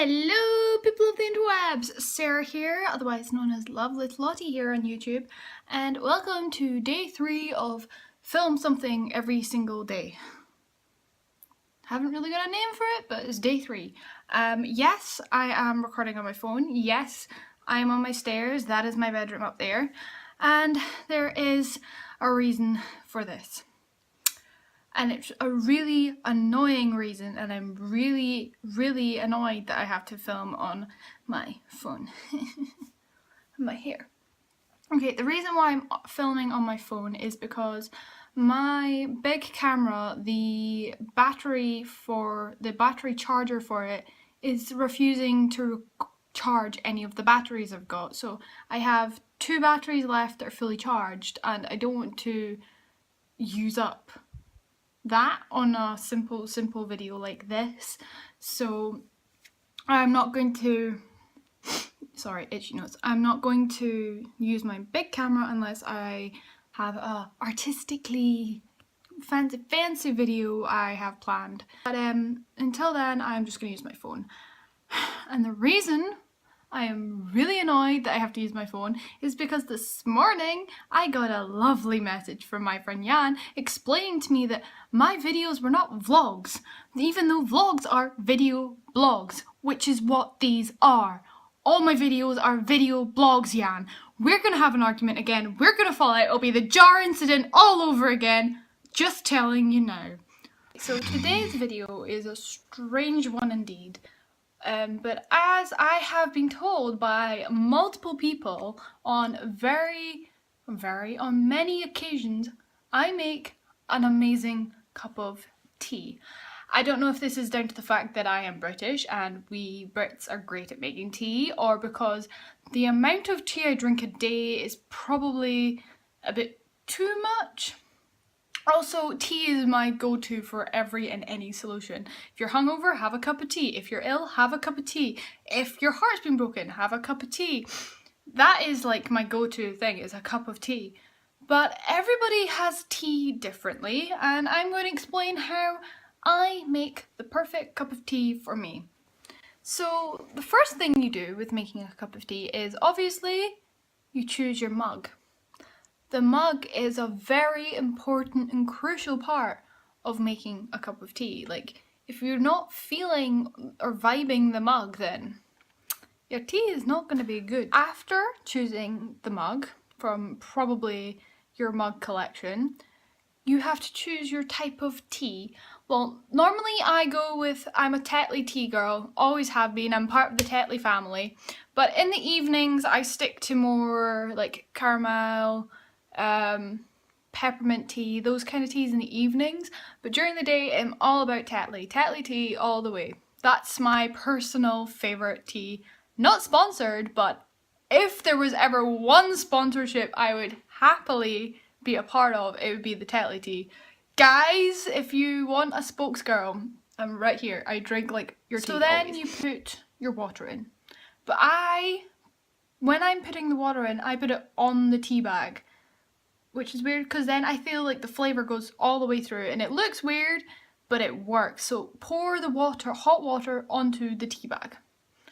Hello people of the interwebs, Sarah here, otherwise known as LoveLittleLottie here on YouTube, and welcome to day 3 of film something every single day. Haven't really got a name for it, but it's day 3. Yes, I am recording on my phone. Yes, I am on my stairs. That is my bedroom up there, and there is a reason for this. And it's a really annoying reason, and I'm really annoyed that I have to film on my phone. My hair. Okay, the reason why I'm filming on my phone is because my big camera, the battery charger for it is refusing to charge any of the batteries I've got. So I have 2 batteries left that are fully charged, and I don't want to use up that on a simple video like this. So I'm not going to, sorry, itchy nose, I'm not going to use my big camera unless I have a artistically fancy video I have planned. But until then, I'm just going to use my phone. And the reason I am really annoyed that I have to use my phone is because this morning I got a lovely message from my friend Jan explaining to me that my videos were not vlogs, even though vlogs are video blogs, which is what these are. All my videos are video blogs, Jan. We're gonna have an argument again, we're gonna fall out, it'll be the jar incident all over again, just telling you now. So today's video is a strange one indeed. But as I have been told by multiple people on on many occasions, I make an amazing cup of tea. I don't know if this is down to the fact that I am British and we Brits are great at making tea, or because the amount of tea I drink a day is probably a bit too much. Also, tea is my go-to for every and any solution. If you're hungover, have a cup of tea. If you're ill, have a cup of tea. If your heart's been broken, have a cup of tea. That is like my go-to thing, is a cup of tea. But everybody has tea differently, and I'm going to explain how I make the perfect cup of tea for me. So the first thing you do with making a cup of tea is obviously you choose your mug. The mug is a very important and crucial part of making a cup of tea. Like, if you're not feeling or vibing the mug, then your tea is not going to be good. After choosing the mug from probably your mug collection, you have to choose your type of tea. Well, normally I go with, I'm a Tetley tea girl, always have been, I'm part of the Tetley family. But in the evenings I stick to more like caramel, peppermint tea, those kind of teas in the evenings, but during the day I'm all about Tetley tea all the way. That's my personal favourite tea. Not sponsored, but if there was ever one sponsorship I would happily be a part of, it would be the Tetley tea. Guys, if you want a spokesgirl, I'm right here. I drink like your tea. So then always. You put your water in. But when I'm putting the water in, I put it on the tea bag, which is weird because then I feel like the flavour goes all the way through, and it looks weird, but it works. So pour the water, hot water, onto the tea bag.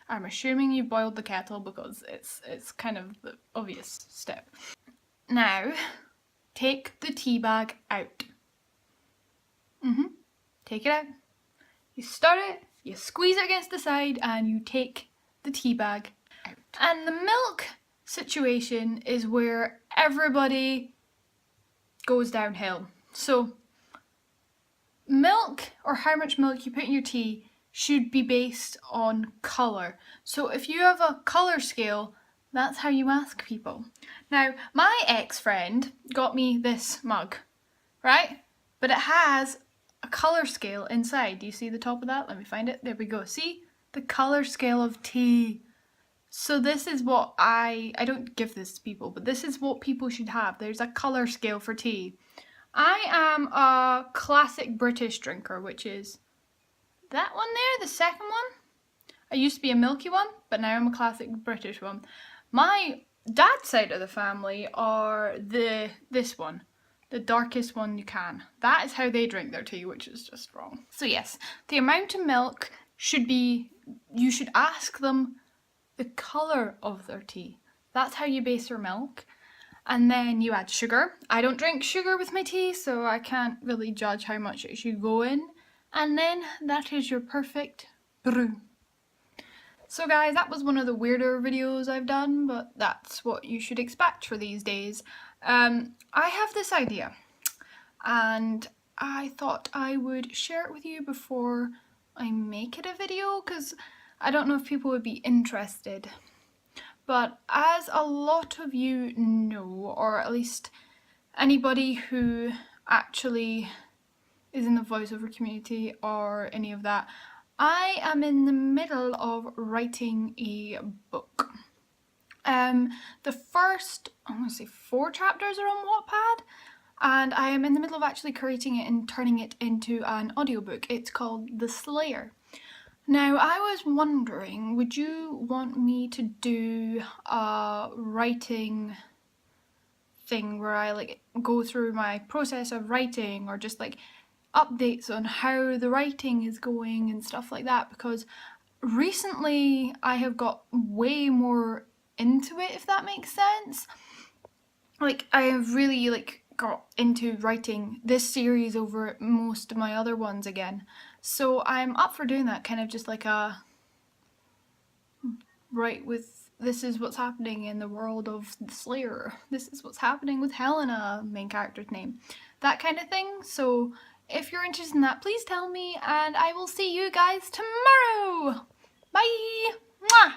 I'm assuming you boiled the kettle because it's kind of the obvious step. Now, take the tea bag out. Take it out. You start it, you squeeze it against the side, and you take the tea bag out. And the milk situation is where everybody goes downhill. So milk, or how much milk you put in your tea, should be based on colour. So if you have a colour scale, that's how you ask people. Now, my ex-friend got me this mug, right? But it has a colour scale inside. Do you see the top of that? Let me find it. There we go. See? The colour scale of tea. So this is what I don't give this to people, but this is what people should have. There's a colour scale for tea. I am a classic British drinker, which is that one there, the second one. I used to be a milky one, but now I'm a classic British one. My dad's side of the family are this one, the darkest one you can. That is how they drink their tea, which is just wrong. So yes, the amount of milk should be, you should ask them the colour of their tea. That's how you base your milk. And then you add sugar. I don't drink sugar with my tea, so I can't really judge how much it should go in. And then that is your perfect brew. So guys, that was one of the weirder videos I've done, but that's what you should expect for these days. I have this idea, and I thought I would share it with you before I make it a video, because I don't know if people would be interested. But as a lot of you know, or at least anybody who actually is in the voiceover community or any of that, I am in the middle of writing a book. The first, I want to say 4 chapters are on Wattpad, and I am in the middle of actually creating it and turning it into an audiobook. It's called The Slayer. Now, I was wondering, would you want me to do a writing thing where I like go through my process of writing, or just like updates on how the writing is going and stuff like that? Because recently I have got way more into it, if that makes sense. Like, I have really like got into writing this series over most of my other ones again. So I'm up for doing that, kind of just like a write with, this is what's happening in the world of the Slayer, this is what's happening with Helena, main character's name, that kind of thing. So if you're interested in that, please tell me, and I will see you guys tomorrow. Bye! Mwah!